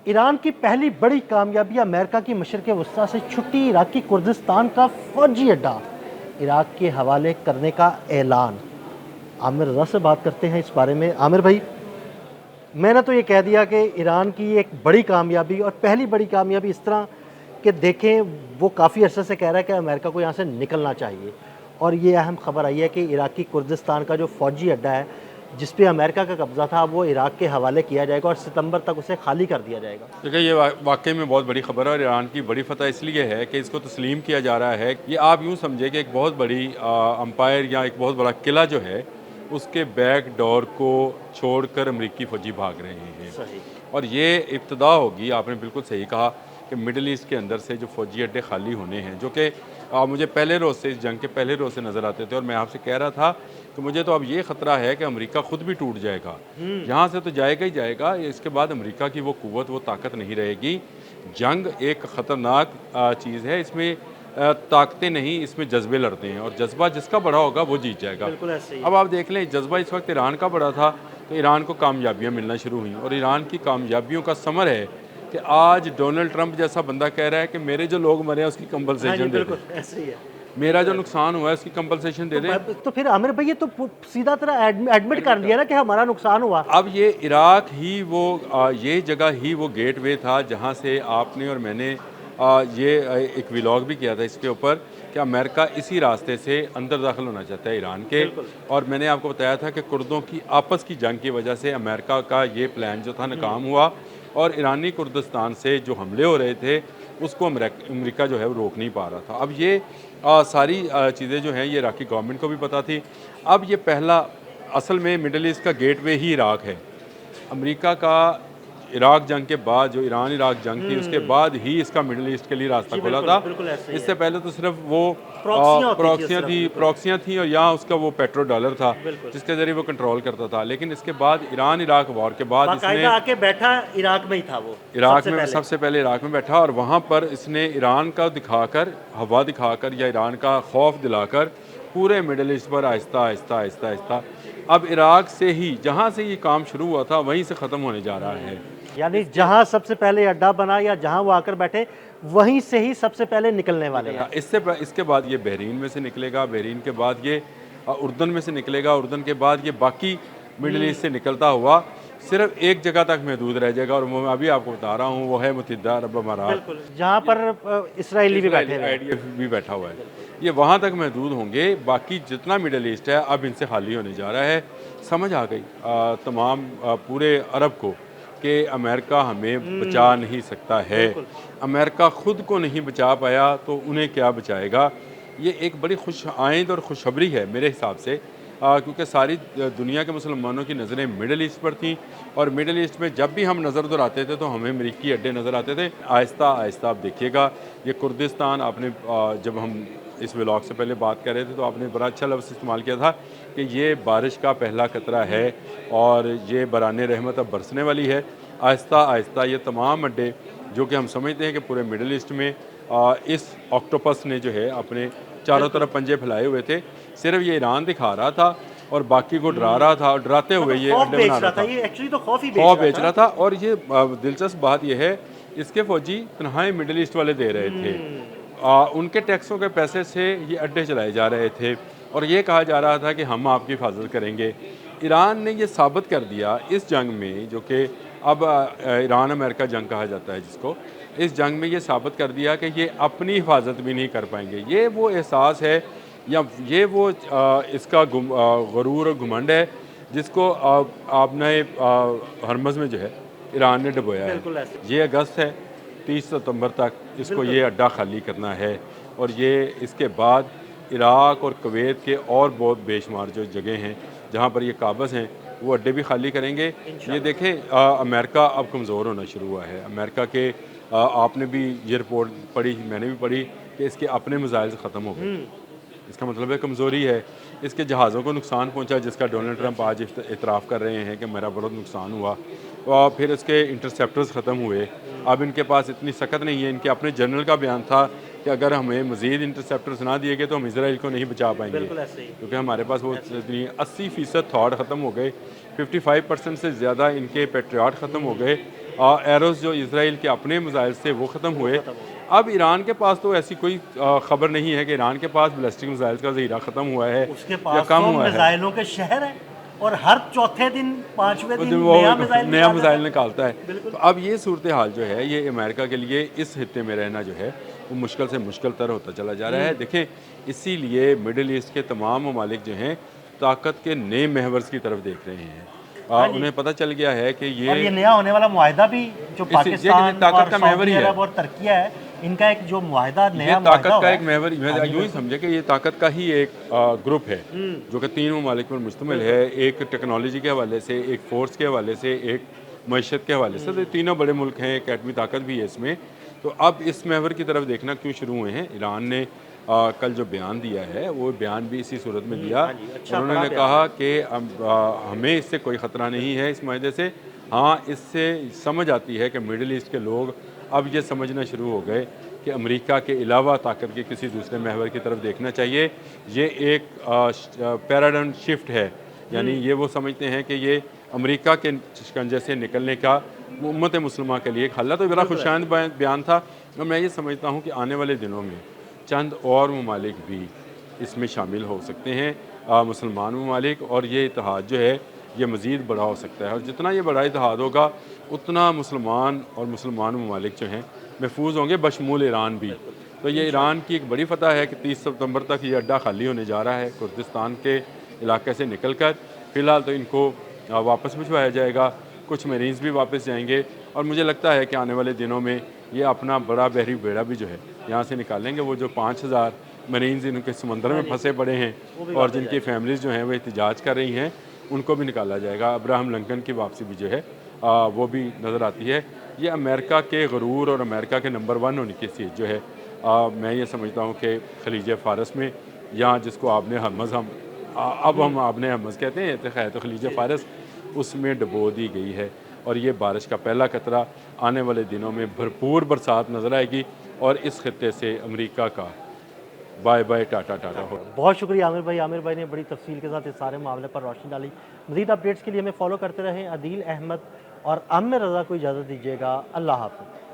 Iran की पहली बड़ी कामयाबी अमेरिका की मशरक़ वस्ती से छुट्टी इराक़ी कुर्दिस्तान का फ़ौजी अड्डा इराक़ के हवाले करने का ऐलान। आमिर रज़ा से बात करते हैं इस बारे में। आमिर भाई, मैंने तो ये कह दिया कि ईरान की एक बड़ी कामयाबी और पहली बड़ी कामयाबी इस तरह कि देखें, वो काफ़ी अरसे से कह रहा है कि अमेरिका को यहाँ से निकलना चाहिए, और ये अहम खबर आई है कि इराक़ी कुर्दिस्तान का जो फ़ौजी अड्डा है जिस पे अमेरिका का कब्ज़ा था वो इराक़ के हवाले किया जाएगा और सितंबर तक उसे खाली कर दिया जाएगा। देखिए, ये वाकई में बहुत बड़ी खबर है और ईरान की बड़ी फतह इसलिए है कि इसको तस्लीम किया जा रहा है। ये आप यूँ समझे कि एक बहुत बड़ी अंपायर या एक बहुत बड़ा किला जो है उसके बैक डोर को छोड़कर अमेरिकी फ़ौजी भाग रहे हैं। सही। और ये इब्तदा होगी, आपने बिल्कुल सही कहा कि मिडल ईस्ट के अंदर से जो फ़ौजी अड्डे खाली होने हैं, जो कि मुझे पहले रोज़ से, इस जंग के पहले रोज़ से नज़र आते थे, और मैं आपसे कह रहा था कि मुझे तो अब ये ख़तरा है कि अमेरिका ख़ुद भी टूट जाएगा। यहाँ से तो जाएगा ही जाएगा, इसके बाद अमेरिका की वो क़ुव्वत, वो ताकत नहीं रहेगी। जंग एक ख़तरनाक चीज़ है, इसमें ताकतें नहीं, इसमें जज्बे लड़ते हैं, और जज्बा जिसका बड़ा होगा वो जीत जाएगा। बिल्कुल ऐसे ही है। अब आप देख लें, जज्बा इस वक्त ईरान का बड़ा था तो ईरान को कामयाबियाँ मिलना शुरू हुई, और ईरान की कामयाबियों का समर है कि आज डोनाल्ड ट्रंप जैसा बंदा कह रहा है कि मेरे जो लोग मरे हैं उसकी हाँ जी, कंपनसेशन दे दें, बिल्कुल ऐसे ही है। मेरा जो नुकसान हुआ है उसकी कंपनसेशन दे दें। तो फिर आमिर भाई, ये तो सीधा तरह एडमिट कर लिया ना कि हमारा नुकसान हुआ। अब ये इराक ही वो ये जगह ही वो गेटवे था जहाँ से आपने और मैंने ये एक व्लॉग भी किया था इसके ऊपर कि अमेरिका इसी रास्ते से अंदर दाखिल होना चाहता है ईरान के। बिल्कुल। और मैंने आपको बताया था कि कुर्दों की आपस की जंग की वजह से अमेरिका का ये प्लान जो था नाकाम हुआ, और ईरानी कुर्दिस्तान से जो हमले हो रहे थे उसको अमेरिका जो है वो रोक नहीं पा रहा था। अब ये सारी चीज़ें जो हैं ये इराकी गवर्नमेंट को भी पता थी। अब ये पहला, असल में मिडल ईस्ट का गेटवे ही इराक है। अमेरिका का इराक जंग के बाद, जो ईरान इराक जंग थी उसके बाद ही इसका मिडल ईस्ट के लिए रास्ता जी, खुला बिल्कुल, था। बिल्कुल ऐसे ही इससे है। पहले तो सिर्फ वो प्रॉक्सियां होती थी, प्रॉक्सियाँ थी, और यहाँ उसका वो पेट्रो डॉलर था बिल्कुल। जिसके ज़रिए वो कंट्रोल करता था। लेकिन इसके बाद ईरान इराक वॉर के बाद इसने बाकायदा आके बैठा इराक में ही था वो इराक सबसे में, पहले। सबसे पहले इराक में बैठा, और वहाँ पर इसने ईरान का दिखाकर, हवा दिखाकर या ईरान का खौफ दिलाकर पूरे मिडल ईस्ट पर आहिस्ता आहिस्ता आहिस्ता आहिस्ता अब इराक से ही, जहाँ से ये काम शुरू हुआ था वहीं से ख़त्म होने जा रहा है। यानी जहां सबसे पहले अड्डा बना या जहां वो आकर बैठे वहीं से ही सबसे पहले निकलने वाले हैं। इसके बाद ये बहरीन में से निकलेगा, बहरीन के बाद ये उर्दन में से निकलेगा, उर्दन के बाद ये बाकी मिडल ईस्ट से निकलता हुआ सिर्फ एक जगह तक महदूद रह जाएगा, और वो मैं अभी आपको बता रहा हूँ, वो है मुत्तहिदा अरब अमारात, बिल्कुल, जहां पर इसराइली भी बैठे हैं। IDF भी बैठा हुआ है। ये वहाँ तक महदूद होंगे, बाकी जितना मिडल ईस्ट है अब इनसे खाली होने जा रहा है। समझ आ गई तमाम पूरे अरब को कि अमेरिका हमें बचा नहीं सकता है। अमेरिका ख़ुद को नहीं बचा पाया तो उन्हें क्या बचाएगा। ये एक बड़ी खुश आइंद और खुशखबरी है मेरे हिसाब से, क्योंकि सारी दुनिया के मुसलमानों की नज़रें मिडल ईस्ट पर थीं, और मिडल ईस्ट में जब भी हम नज़र दोहराते थे तो हमें अमेरिकी अड्डे नज़र आते थे। आहिस्ता आहिस्ता आप देखिएगा, ये कुर्दिस्तान, आपने जब हम इस व्लॉग से पहले बात कर रहे थे तो आपने बड़ा अच्छा लफ्ज़ इस्तेमाल किया था कि ये बारिश का पहला कतरा है और ये बराने रहमत अब बरसने वाली है। आहिस्ता आहिस्ता ये तमाम अड्डे जो कि हम समझते हैं कि पूरे मिडल ईस्ट में इस ऑक्टोपस ने जो है अपने चारों तरफ पंजे फैलाए हुए थे, सिर्फ ये ईरान दिखा रहा था और बाकी को डरा रहा था, और डराते हुए ये अड्डे बना रहा था। ये एक्चुअली तो खौफ बेच रहा था। और ये दिलचस्प बात यह है, इसके फौजी तनहाई मिडल ईस्ट वाले दे रहे थे। उनके टैक्सों के पैसे से ये अड्डे चलाए जा रहे थे, और ये कहा जा रहा था कि हम आपकी हिफाजत करेंगे। ईरान ने ये साबित कर दिया इस जंग में, जो कि अब ईरान अमेरिका जंग कहा जाता है जिसको, इस जंग में ये साबित कर दिया कि ये अपनी हिफाजत भी नहीं कर पाएंगे। ये वो एहसास है, या ये वो इसका गरूर और घमंड है जिसको आपने हरमज़ में जो है ईरान ने डुबोया है। ये अगस्त है, 30 सितंबर तक इसको ये अड्डा खाली करना है, और ये इसके बाद इराक और कुवैत के और बहुत बेशुमार जो जगह हैं जहाँ पर ये काबज़ हैं वो अड्डे भी खाली करेंगे। ये देखें, अमेरिका अब कमज़ोर होना शुरू हुआ है। अमेरिका के आपने भी ये रिपोर्ट पढ़ी, मैंने भी पढ़ी कि इसके अपने मिसाइल ख़त्म हो गए। इसका मतलब है कमज़ोरी है। इसके जहाज़ों को नुकसान पहुंचा, जिसका डोनाल्ड ट्रंप आज इतराफ़ कर रहे हैं कि मेरा बहुत नुकसान हुआ। और फिर इसके इंटरसेप्टर्स ख़त्म हुए। अब इनके पास इतनी सख्त नहीं है। इनके अपने जनरल का बयान था कि अगर हमें मज़ीद इंटरसेप्टर्स ना दिए गए तो हम इसराइल को नहीं बचा पाएंगे, क्योंकि हमारे पास वो 80% थॉट ख़त्म हो गए, 55% से ज़्यादा इनके पेट्रियाट ख़त्म हो गए, एरोस जो इसराइल के अपने मिसाइल से वो ख़त्म हुए। अब ईरान के पास तो ऐसी कोई ख़बर नहीं है कि ईरान के पास बैलिस्टिक मिसाइल्स का ज़ख़ीरा ख़त्म हुआ है उसके या पास कम तो हुआ है। मिसाइलों के शहर है और हर चौथे दिन पांचवें दिन वो नया मिसाइल नया मिसाइल निकालता है। बिल्कुल। तो अब ये सूरत हाल जो है ये अमेरिका के लिए इस हिस्से में रहना जो है वो मुश्किल से मुश्किल तर होता चला जा रहा है। देखें, इसीलिए मिडिल ईस्ट के तमाम ममालिक जो हैं ताकत के नए महवर्स की तरफ देख रहे हैं। उन्हें पता चल गया है कि और ये नया होने वाला मुआहदा भी जो पाकिस्तान ताकत और का महवर ही सऊदी है। अरब और तुर्किया है, इनका एक जो मुआहदा ये नया ताकत मुआहदा का हुआ एक है। महवर यूं ही समझे कि ये ताकत का ही एक ग्रुप है जो कि 3 ममालिक पर मुश्तमिल है। एक टेक्नोलॉजी के हवाले से, एक फोर्स के हवाले से, एक मईशत के हवाले से। तो ये तीनों बड़े मुल्क हैं, एक एटमी ताकत भी है इसमें। तो अब इस महवर की तरफ देखना क्यों शुरू हुए हैं। ईरान ने कल जो बयान दिया है वो बयान भी इसी सूरत में दिया। अच्छा, उन्होंने कहा कि हमें इससे कोई ख़तरा नहीं है इस मायदे से। हाँ, इससे समझ आती है कि मिडिल ईस्ट के लोग अब ये समझना शुरू हो गए कि अमेरिका के अलावा ताकत के किसी दूसरे महवर की तरफ देखना चाहिए। ये एक पैराडाइम शिफ्ट है, यानी ये वो समझते हैं कि ये अमेरिका के शिकंजे से निकलने का उम्मत मुस्लिमा के लिए एक हल है। तो बड़ा खुशाइंद बयान था और मैं ये समझता हूँ कि आने वाले दिनों में चंद और ममालिक भी इसमें शामिल हो सकते हैं, मुसलमान ममालिक, और ये इतिहाद जो है ये मज़ीद बड़ा हो सकता है। और जितना ये बड़ा इतिहाद होगा उतना मुसलमान और मुसलमान ममालिक जो हैं महफूज होंगे, बशमूल ईरान भी। तो ये ईरान की एक बड़ी फतह है कि 30 सितंबर तक ये अड्डा खाली होने जा रहा है कुर्दिस्तान के इलाके से निकल कर। फ़िलहाल तो इनको वापस भिजवाया जाएगा, कुछ मरीज़ भी वापस जाएंगे और मुझे लगता है कि आने वाले दिनों में ये अपना बड़ा बहरी बेड़ा भी जो है यहाँ से निकालेंगे। वो जो 5000 मरीज़ इनके समंदर में फंसे पड़े हैं और जिनकी फैमिलीज़ जो हैं वो एहतजाज कर रही हैं, उनको भी निकाला जाएगा। अब्राहम लिंकन की वापसी भी जो है वो भी नज़र आती है। ये अमेरिका के गरूर और अमेरिका के नंबर 1 होने की चीज़ जो है मैं ये समझता हूँ कि खलीज फ़ारस में, यहाँ जिसको आपने हमज़ अब हम आपने हमज़ कहते हैं, तो खलीज फ़ारस उसमें डबो दी गई है। और ये बारिश का पहला कतरा आने वाले दिनों में भरपूर बरसात नज़र आएगी और इस खत्ते से अमेरिका का बाय बाय टाटा टाटा हो। बहुत शुक्रिया आमिर भाई। आमिर भाई ने बड़ी तफसील के साथ इस सारे मामले पर रोशनी डाली। मज़ीद अपडेट्स के लिए हमें फॉलो करते रहें। अदील अहमद और आमिर रज़ा को इजाज़त दीजिएगा। अल्लाह हाफ़िज़।